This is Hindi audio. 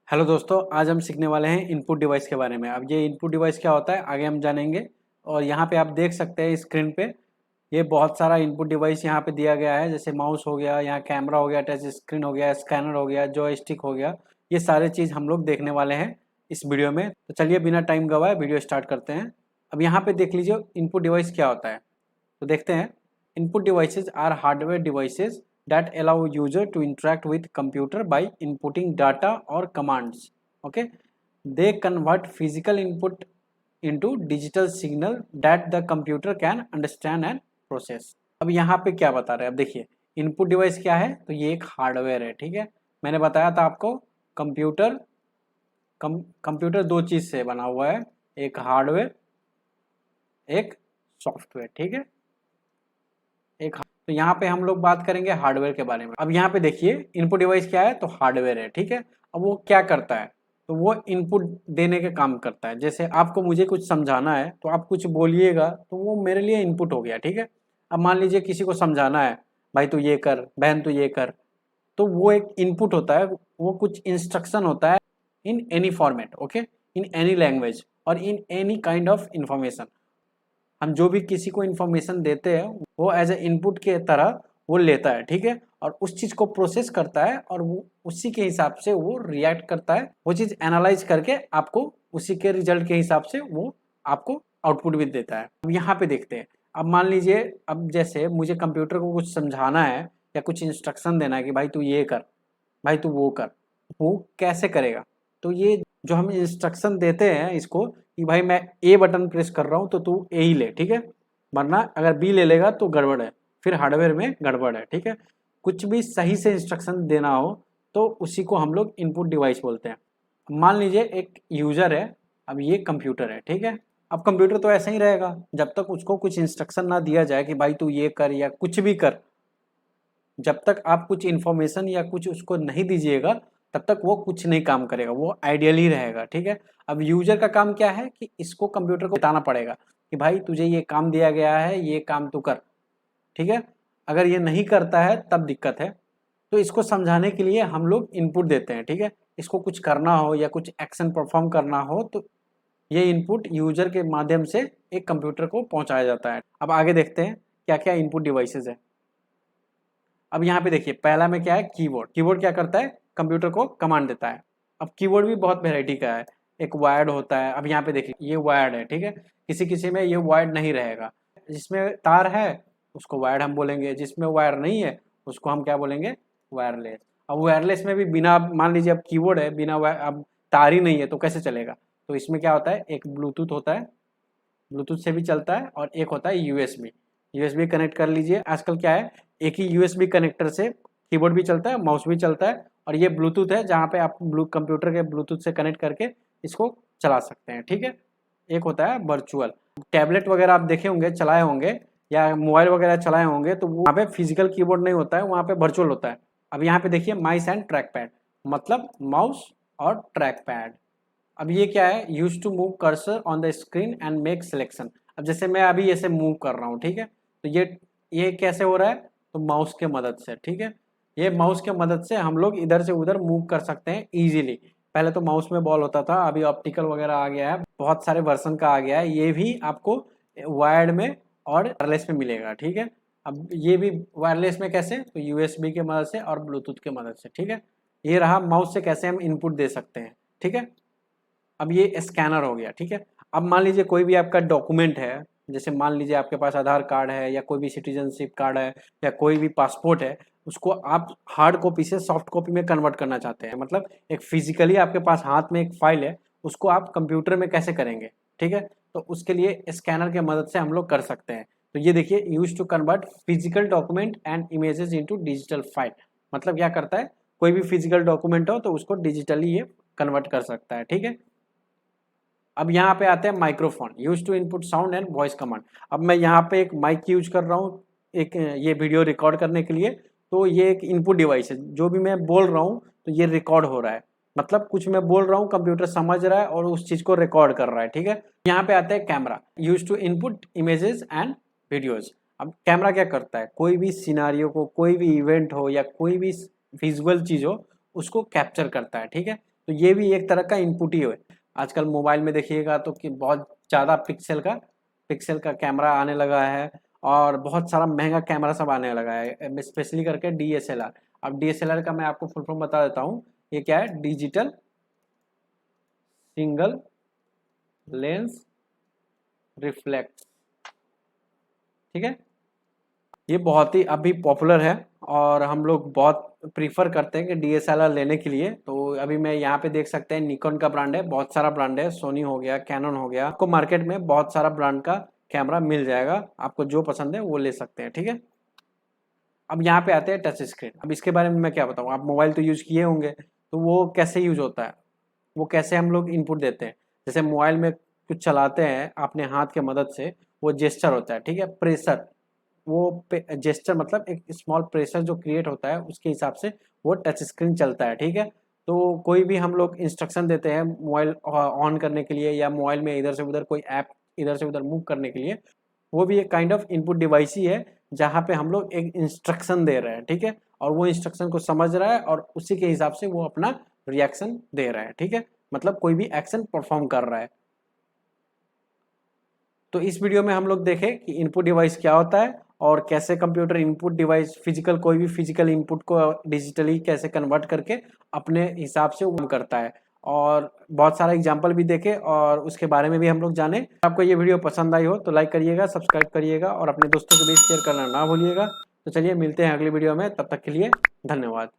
हेलो दोस्तों, आज हम सीखने वाले हैं इनपुट डिवाइस के बारे में। अब ये इनपुट डिवाइस क्या होता है आगे हम जानेंगे। और यहाँ पे आप देख सकते हैं स्क्रीन पे ये बहुत सारा इनपुट डिवाइस यहाँ पे दिया गया है, जैसे माउस हो गया, यहाँ कैमरा हो गया, टच स्क्रीन हो गया, स्कैनर हो गया, जॉयस्टिक हो गया। ये सारे चीज़ हम लोग देखने वाले हैं इस वीडियो में। तो चलिए बिना टाइम गवाए वीडियो स्टार्ट करते हैं। अब यहाँ पे देख लीजिए इनपुट डिवाइस क्या होता है, तो देखते हैं। Input devices are hardware devices that allow user to interact with computer by inputting data or commands. Okay, they convert physical input into digital signal that the computer can understand and process. अब यहाँ पे क्या बता रहे हैं, अब देखिए इनपुट डिवाइस क्या है, तो ये एक हार्डवेयर है। ठीक है, मैंने बताया था आपको कंप्यूटर कंप्यूटर दो चीज से बना हुआ है, एक हार्डवेयर एक सॉफ्टवेयर। ठीक है, एक तो यहाँ पे हम लोग बात करेंगे हार्डवेयर के बारे में। अब यहाँ पे देखिए इनपुट डिवाइस क्या है, तो हार्डवेयर है। ठीक है, अब वो क्या करता है, तो वो इनपुट देने के काम करता है। जैसे आपको मुझे कुछ समझाना है तो आप कुछ बोलिएगा तो वो मेरे लिए इनपुट हो गया। ठीक है, अब मान लीजिए किसी को समझाना है, भाई तू ये कर, बहन तू ये कर, तो वो एक इनपुट होता है, वो कुछ इंस्ट्रक्शन होता है in any format, okay, in any language और in any kind of information. हम जो भी किसी को इन्फॉर्मेशन देते हैं वो एज ए इनपुट के तरह वो लेता है। ठीक है, और उस चीज को प्रोसेस करता है और वो उसी के हिसाब से वो रिएक्ट करता है, वो चीज एनालाइज करके आपको उसी के रिजल्ट के हिसाब से वो आपको आउटपुट भी देता है। अब यहाँ पे देखते हैं, अब मान लीजिए अब जैसे मुझे कंप्यूटर को कुछ समझाना है या कुछ इंस्ट्रक्शन देना है कि भाई तू ये कर, भाई तू वो कर, वो कैसे करेगा। तो ये जो हम इंस्ट्रक्शन देते हैं इसको कि भाई मैं ए बटन प्रेस कर रहा हूँ तो तू ए ही ले, ठीक है, वरना अगर बी ले लेगा तो गड़बड़ है, फिर हार्डवेयर में गड़बड़ है। ठीक है, कुछ भी सही से इंस्ट्रक्शन देना हो तो उसी को हम लोग इनपुट डिवाइस बोलते हैं। मान लीजिए एक यूजर है, अब ये कंप्यूटर है। ठीक है, अब कंप्यूटर तो ऐसा ही रहेगा जब तक उसको कुछ इंस्ट्रक्शन ना दिया जाए कि भाई तू ये कर या कुछ भी कर। जब तक आप कुछ इन्फॉर्मेशन या कुछ उसको नहीं दीजिएगा तब तक वो कुछ नहीं काम करेगा, वो आइडियल ही रहेगा। ठीक है, अब यूजर का काम क्या है कि इसको कंप्यूटर को बताना पड़ेगा कि भाई तुझे ये काम दिया गया है, ये काम तू कर। ठीक है, अगर ये नहीं करता है तब दिक्कत है, तो इसको समझाने के लिए हम लोग इनपुट देते हैं। ठीक है, इसको कुछ करना हो या कुछ एक्शन परफॉर्म करना हो तो ये इनपुट यूजर के माध्यम से एक कंप्यूटर को पहुंचाया जाता है। अब आगे देखते हैं क्या क्या इनपुट डिवाइसेज है। अब यहाँ पे देखिए पहला में क्या है, कीबोर्ड। कीबोर्ड क्या करता है, कंप्यूटर को कमांड देता है। अब कीबोर्ड भी बहुत वेराइटी का है, एक वायर्ड होता है। अब यहाँ पे देखिए ये वायर्ड है। ठीक है, किसी किसी में ये वायर्ड नहीं रहेगा, जिसमें तार है उसको वायर्ड हम बोलेंगे, जिसमें वायर नहीं है उसको हम क्या बोलेंगे, वायरलेस। अब वायरलेस में भी बिना, मान लीजिए अब कीबोर्ड है बिना अब तार ही नहीं है तो कैसे चलेगा, तो इसमें क्या होता है, एक ब्लूटूथ होता है, ब्लूटूथ से भी चलता है, और एक होता है यूएसबी। यूएसबी कनेक्ट कर लीजिए, आजकल क्या है एक ही यूएसबी कनेक्टर से कीबोर्ड भी चलता है, माउस भी चलता है, और ये ब्लूटूथ है जहाँ पे आप कंप्यूटर के ब्लूटूथ से कनेक्ट करके इसको चला सकते हैं। ठीक है, एक होता है वर्चुअल। टैबलेट वगैरह आप देखे होंगे, चलाए होंगे, या मोबाइल वगैरह चलाए होंगे, तो वहाँ पे फिजिकल कीबोर्ड नहीं होता है, वहाँ पे वर्चुअल होता है। अब यहाँ पे देखिए माइस एंड ट्रैक पैड, मतलब माउस और ट्रैक पैड। अब ये क्या है, use to move cursor on the screen and make selection. अब जैसे मैं अभी ऐसे मूव कर रहा हूँ, ठीक है, तो ये कैसे हो रहा है, तो माउस के मदद से। ठीक है, ये माउस के मदद से हम लोग इधर से उधर मूव कर सकते हैं इजीली। पहले तो माउस में बॉल होता था, अभी ऑप्टिकल वगैरह आ गया है, बहुत सारे वर्जन का आ गया है, ये भी आपको वायर्ड में और वायरलेस में मिलेगा। ठीक है, अब ये भी वायरलेस में कैसे, तो यूएसबी के मदद से और ब्लूटूथ के मदद से। ठीक है, ये रहा माउस से कैसे हम इनपुट दे सकते हैं। ठीक है, अब ये स्कैनर हो गया। ठीक है, अब मान लीजिए कोई भी आपका डॉक्यूमेंट है, जैसे मान लीजिए आपके पास आधार कार्ड है या कोई भी सिटीजनशिप कार्ड है या कोई भी पासपोर्ट है, उसको आप हार्ड कॉपी से सॉफ्ट कॉपी में कन्वर्ट करना चाहते हैं, मतलब एक फिजिकली आपके पास हाथ में एक फाइल है, उसको आप कंप्यूटर में कैसे करेंगे। ठीक है, तो उसके लिए स्कैनर के मदद से हम लोग कर सकते हैं। तो ये देखिए, use to convert physical document and images into digital file, मतलब क्या करता है, कोई भी फिजिकल डॉक्यूमेंट हो तो उसको डिजिटली ये कन्वर्ट कर सकता है। ठीक है, अब यहाँ पे आते हैं microphone, use to input sound and voice command. अब मैं यहाँ पे एक माइक यूज कर रहा हूँ एक ये वीडियो रिकॉर्ड करने के लिए, तो ये एक इनपुट डिवाइस है, जो भी मैं बोल रहा हूँ तो ये रिकॉर्ड हो रहा है, मतलब कुछ मैं बोल रहा हूँ कंप्यूटर समझ रहा है और उस चीज को रिकॉर्ड कर रहा है। ठीक है, यहाँ पे आता है camera, use to input images and videos. अब कैमरा क्या करता है, कोई भी सिनारियो को, कोई भी इवेंट हो या कोई भी विजुअल चीज हो उसको कैप्चर करता है। ठीक है, तो ये भी एक तरह का इनपुट ही है। आजकल मोबाइल में देखिएगा तो कि बहुत ज़्यादा पिक्सल का कैमरा आने लगा है और बहुत सारा महंगा कैमरा सब आने लगा है, स्पेशली करके DSLR। अब DSLR का मैं आपको फुल फॉर्म बता देता हूँ। ये क्या है? डिजिटल सिंगल लेंस रिफ्लेक्स, ठीक है। ये बहुत ही अभी पॉपुलर है और हम लोग बहुत प्रीफर करते हैं कि DSLR लेने के लिए। तो अभी मैं यहाँ पे देख सकते हैं निकॉन का ब्रांड है, बहुत सारा ब्रांड है, सोनी हो गया, कैनन हो गया। आपको मार्केट में बहुत सारा ब्रांड का कैमरा मिल जाएगा, आपको जो पसंद है वो ले सकते हैं, ठीक है। अब यहाँ पे आते हैं टच स्क्रीन। अब इसके बारे में मैं क्या बताऊँ, आप मोबाइल तो यूज किए होंगे, तो वो कैसे यूज होता है, वो कैसे हम लोग इनपुट देते हैं। जैसे मोबाइल में कुछ चलाते हैं अपने हाथ के मदद से, वो जेस्चर होता है, ठीक है, प्रेशर। वो जेस्चर मतलब एक स्मॉल प्रेशर जो क्रिएट होता है, उसके हिसाब से वो टच स्क्रीन चलता है, ठीक है। तो कोई भी हम लोग इंस्ट्रक्शन देते हैं मोबाइल ऑन करने के लिए, या मोबाइल में इधर से उधर कोई ऐप इधर से उधर मूव करने के लिए, वो भी एक काइंड ऑफ इनपुट डिवाइस ही है, जहाँ पे हम लोग एक इंस्ट्रक्शन दे रहे हैं, ठीक है। और वो इंस्ट्रक्शन को समझ रहा है और उसी के हिसाब से वो अपना रिएक्शन दे रहा है, ठीक है, मतलब कोई भी एक्शन परफॉर्म कर रहा है। तो इस वीडियो में हम लोग देखें कि इनपुट डिवाइस क्या होता है और कैसे कंप्यूटर इनपुट डिवाइस फिजिकल, कोई भी फिजिकल इनपुट को डिजिटली कैसे कन्वर्ट करके अपने हिसाब से वो करता है, और बहुत सारा एग्जांपल भी देखे और उसके बारे में भी हम लोग जाने। आपको ये वीडियो पसंद आई हो तो लाइक करिएगा, सब्सक्राइब करिएगा और अपने दोस्तों के बीच शेयर करना ना भूलिएगा। तो चलिए मिलते हैं अगली वीडियो में, तब तक के लिए धन्यवाद।